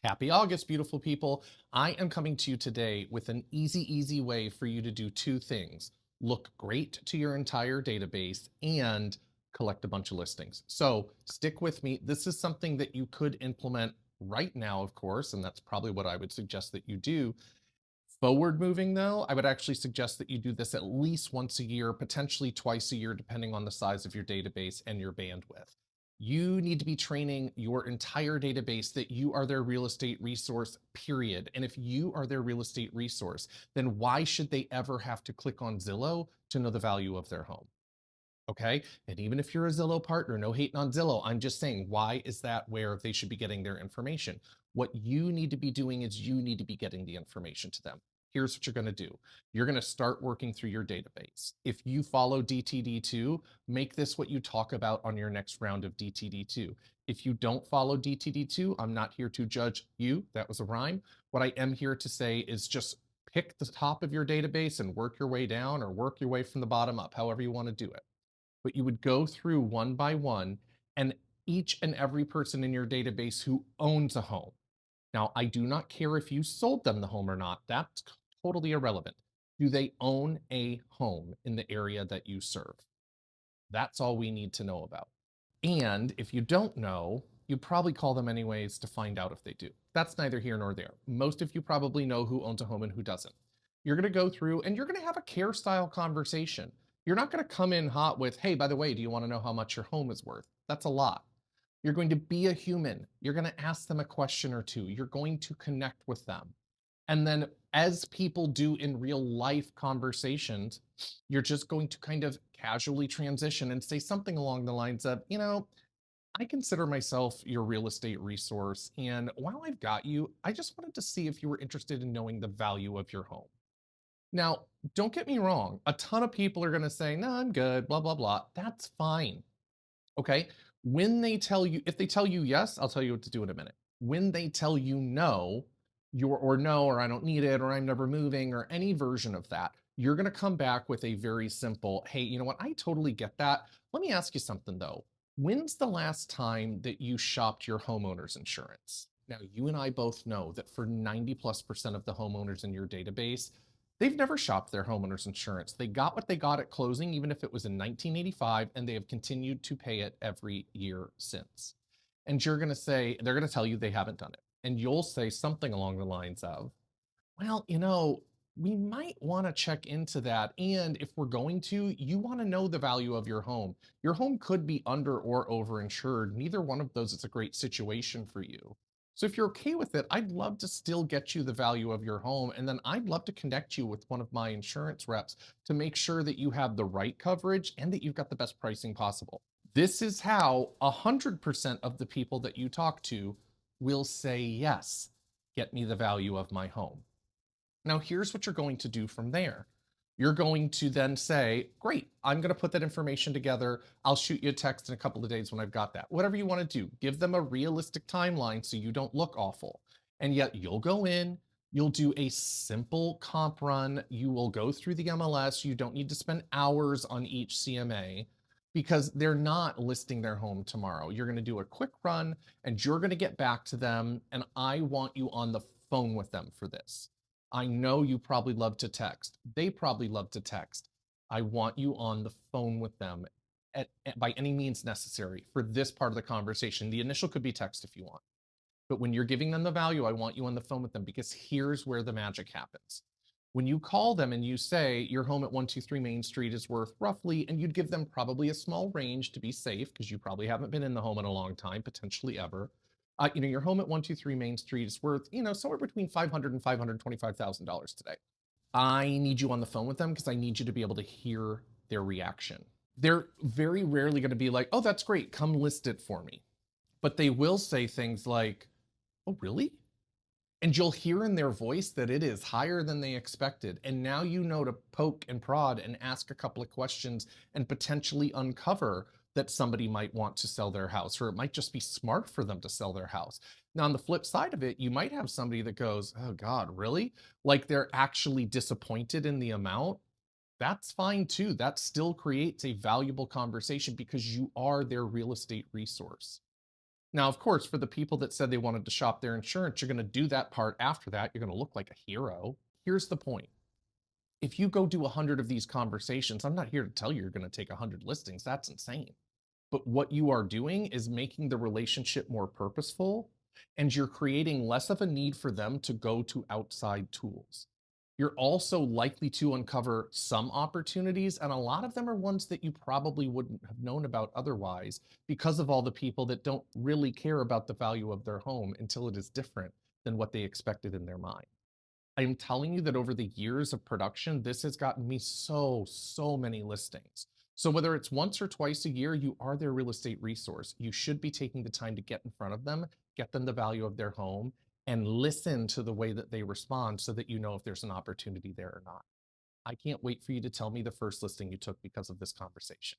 Happy August, beautiful people. I am coming to you today with an easy way for you to do two things. Look great to your entire database and collect a bunch of listings. So stick with me. This is something that you could implement right now, of course, and that's probably what I would suggest that you do. Forward moving though, I would actually suggest that you do this at least once a year, potentially twice a year, depending on the size of your database and your bandwidth. You need to be training your entire database that you are their real estate resource, period. And if you are their real estate resource, then why should they ever have to click on Zillow to know the value of their home? Okay. And even if you're a Zillow partner, no hating on Zillow, I'm just saying, why is that where they should be getting their information? What you need to be doing is you need to be getting the information to them. Here's what you're going to do. You're going to start working through your database. If you follow DTD2, make this what you talk about on your next round of DTD2. If you don't follow DTD2, I'm not here to judge you. That was a rhyme. What I am here to say is just pick the top of your database and work your way down, or work your way from the bottom up, however you want to do it. But you would go through one by one, and each and every person in your database who owns a home. Now, I do not care if you sold them the home or not. That's totally irrelevant. Do they own a home in the area that you serve? That's all we need to know about. And if you don't know, you'd probably call them anyways to find out if they do. That's neither here nor there. Most of you probably know who owns a home and who doesn't. You're going to go through and you're going to have a care style conversation. You're not going to come in hot with, hey, by the way, do you want to know how much your home is worth? That's a lot. You're going to be a human. You're going to ask them a question or two. You're going to connect with them. And then, as people do in real life conversations, you're just going to kind of casually transition and say something along the lines of, I consider myself your real estate resource. And while I've got you, I just wanted to see if you were interested in knowing the value of your home. Now, don't get me wrong. A ton of people are going to say, no, I'm good, blah, blah, blah. That's fine. Okay. When they tell you, if they tell you yes, I'll tell you what to do in a minute. When they tell you no, or no, or I don't need it, or I'm never moving, or any version of that, you're going to come back with a very simple, hey, you know what? I totally get that. Let me ask you something though. When's the last time that you shopped your homeowner's insurance? Now, you and I both know that for 90+% of the homeowners in your database, they've never shopped their homeowner's insurance. They got what they got at closing, even if it was in 1985, and they have continued to pay it every year since. And you're going to say, they're going to tell you they haven't done it. And you'll say something along the lines of, well, we might want to check into that. And if we're going to, you want to know the value of your home. Your home could be under or over insured. Neither one of those is a great situation for you. So if you're okay with it, I'd love to still get you the value of your home. And then I'd love to connect you with one of my insurance reps to make sure that you have the right coverage and that you've got the best pricing possible. This is how 100% of the people that you talk to will say, yes, get me the value of my home. Now, here's what you're going to do from there. You're going to then say, great, I'm going to put that information together. I'll shoot you a text in a couple of days when I've got that. Whatever you want to do, give them a realistic timeline so you don't look awful. And yet you'll go in, you'll do a simple comp run. You will go through the MLS. You don't need to spend hours on each CMA because they're not listing their home tomorrow. You're going to do a quick run and you're going to get back to them. And I want you on the phone with them for this. I know you probably love to text. They probably love to text. I want you on the phone with them by any means necessary for this part of the conversation. The initial could be text if you want. But when you're giving them the value, I want you on the phone with them because here's where the magic happens. When you call them and you say your home at 123 Main Street is worth roughly, and you'd give them probably a small range to be safe because you probably haven't been in the home in a long time, potentially ever. Your home at 123 Main Street is worth, somewhere between $500,000 and $525,000 today. I need you on the phone with them because I need you to be able to hear their reaction. They're very rarely going to be like, oh, that's great, come list it for me. But they will say things like, oh, really? And you'll hear in their voice that it is higher than they expected. And now you know to poke and prod and ask a couple of questions and potentially uncover that somebody might want to sell their house, or it might just be smart for them to sell their house. Now, on the flip side of it, you might have somebody that goes, oh God, really? Like they're actually disappointed in the amount. That's fine too. That still creates a valuable conversation because you are their real estate resource. Now, of course, for the people that said they wanted to shop their insurance, you're going to do that part after that. You're going to look like a hero. Here's the point. If you go do 100 of these conversations, I'm not here to tell you you're going to take 100 listings. That's insane. But what you are doing is making the relationship more purposeful, and you're creating less of a need for them to go to outside tools. You're also likely to uncover some opportunities, and a lot of them are ones that you probably wouldn't have known about otherwise because of all the people that don't really care about the value of their home until it is different than what they expected in their mind. I'm telling you that over the years of production, this has gotten me so many listings. So whether it's once or twice a year, you are their real estate resource. You should be taking the time to get in front of them, get them the value of their home, and listen to the way that they respond so that you know if there's an opportunity there or not. I can't wait for you to tell me the first listing you took because of this conversation.